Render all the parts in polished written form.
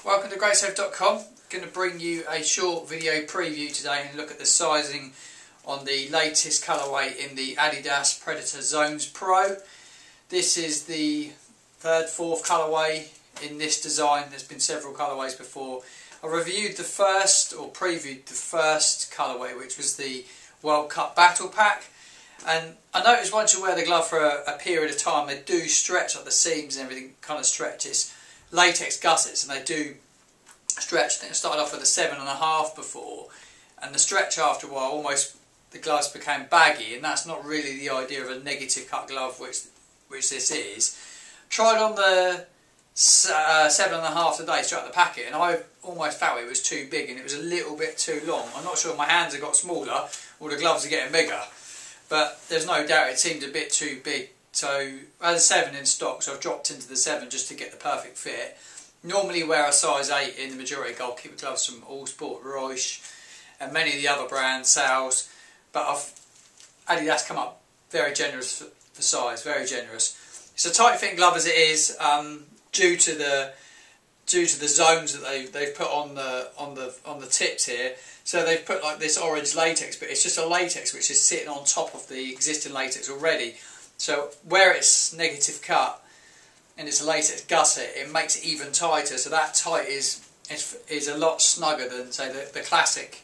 Welcome to greatsafe.com. Going to bring you a short video preview today and look at the sizing on the latest colourway in the Adidas Predator Zones Pro. This is the fourth colourway in this design. There's been several colourways before. I reviewed the first, or previewed the first colourway, which was the World Cup Battle Pack. And I noticed once you wear the glove for a period of time, they do stretch, like the seams and everything kind of stretches. Latex gussets, and they do stretch. I think I started off with a 7.5 before, and the stretch after a while, almost the gloves became baggy, and that's not really the idea of a negative cut glove, which this is. Tried on the 7.5 today straight out the packet, and I almost felt it was too big and it was a little bit too long. I'm not sure if my hands have got smaller or the gloves are getting bigger, but there's no doubt it seemed a bit too big. So I had a 7 in stock, so I've dropped into the 7 just to get the perfect fit. Normally wear a size 8 in the majority of goalkeeper gloves from All Sport, Reusch and many of the other brands, Sales, but Adidas come up very generous for size, very generous. It's a tight fitting glove as it is, due to the zones that they've put on the tips here. So they've put like this orange latex, but it's just a latex which is sitting on top of the existing latex already. So where it's negative cut and it's a latex gusset, it makes it even tighter. So that tight is a lot snugger than, say, the classic,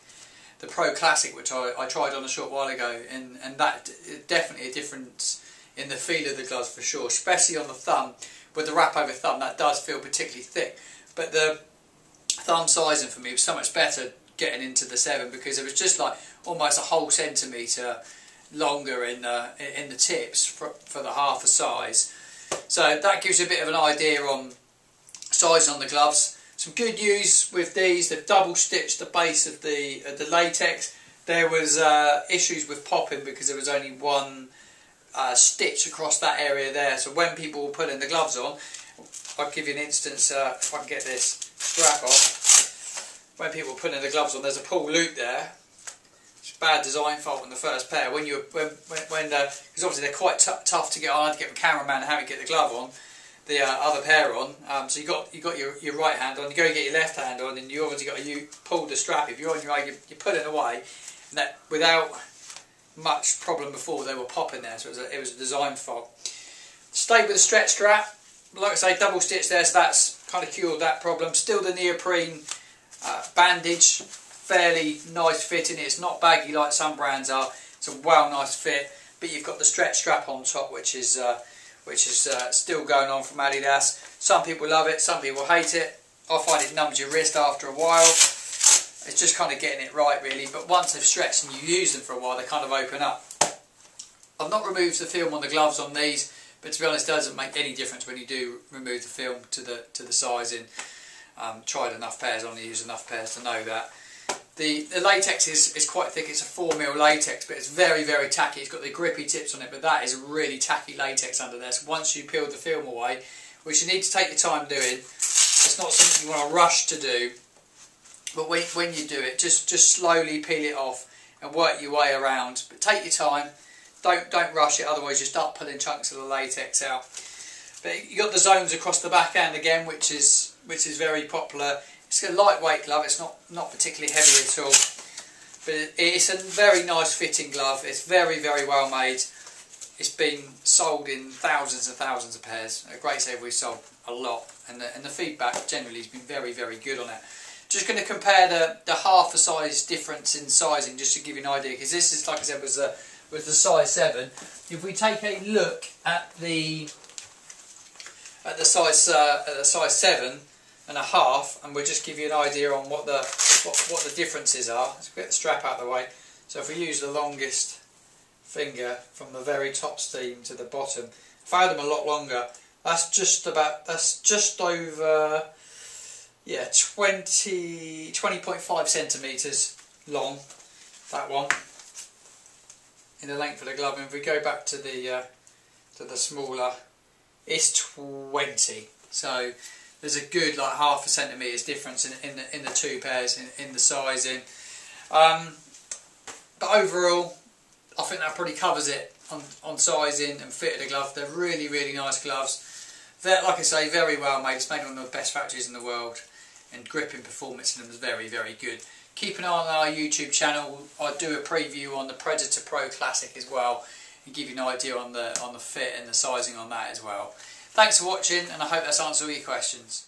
the Pro Classic, which I tried on a short while ago, and that definitely a difference in the feel of the gloves for sure, especially on the thumb. With the wrap over thumb, that does feel particularly thick, but the thumb sizing for me was so much better getting into the 7, because it was just like almost a whole centimetre longer in the tips for the half the size. So that gives you a bit of an idea on size on the gloves. Some good news with these: they've double stitched the base of the latex. There was issues with popping because there was only one stitch across that area there. So when people were putting the gloves on, I'll give you an instance if I can get this strap off. When people were putting the gloves on, there's a pull loop there. Bad design fault on the first pair. When because obviously they're quite tough to get on. I had to get the cameraman how to get the glove on, the other pair on. So you got your right hand on. You go and get your left hand on, and you obviously got to pull the strap. If you're on your own, you're pulling away, and that without much problem before they were popping there. So it was a design fault. Stayed with the stretch strap. Like I say, double stitch there, so that's kind of cured that problem. Still the neoprene bandage. Fairly nice fit in it. It's not baggy like some brands are. It's a well nice fit, but you've got the stretch strap on top, which is still going on from Adidas. Some people love it, some people hate it. I find it numbs your wrist after a while. It's just kind of getting it right really, but once they've stretched and you use them for a while, they kind of open up. I've not removed the film on the gloves on these, but to be honest, it doesn't make any difference when you do remove the film to the sizing. Tried enough pairs on, used enough pairs to know that. The latex is quite thick. It's a 4mm latex, but it's very, very tacky. It's got the grippy tips on it, but that is really tacky latex under there. So once you peel the film away, which you need to take your time doing, it's not something you want to rush to do, but when you do it, just slowly peel it off and work your way around. But take your time. Don't rush it, otherwise you start pulling chunks of the latex out. But you got the zones across the back end again, which is very popular. It's a lightweight glove, it's not particularly heavy at all, but it's a very nice fitting glove. It's very, very well made. It's been sold in thousands and thousands of pairs. At Great Save we've sold a lot, and the feedback generally has been very, very good on it. Just going to compare the half a size difference in sizing, just to give you an idea, because this is, like I said, was the size 7. If we take a look at the size 7.5, and we'll just give you an idea on what the differences are. Let's get the strap out of the way. So if we use the longest finger from the very top seam to the bottom, if I had them a lot longer, that's just over 20.5 centimetres long, that one, in the length of the glove. And if we go back to the smaller, it's 20. So there's a good like half a centimetre's difference in the two pairs in the sizing. But overall, I think that probably covers it on sizing and fit of the glove. They're really, really nice gloves. They're, like I say, very well made. It's made in one of the best factories in the world. and gripping performance in them is very, very good. Keep an eye on our YouTube channel. I do a preview on the Predator Pro Classic as well, and give you an idea on the fit and the sizing on that as well. Thanks for watching, and I hope that's answered all your questions.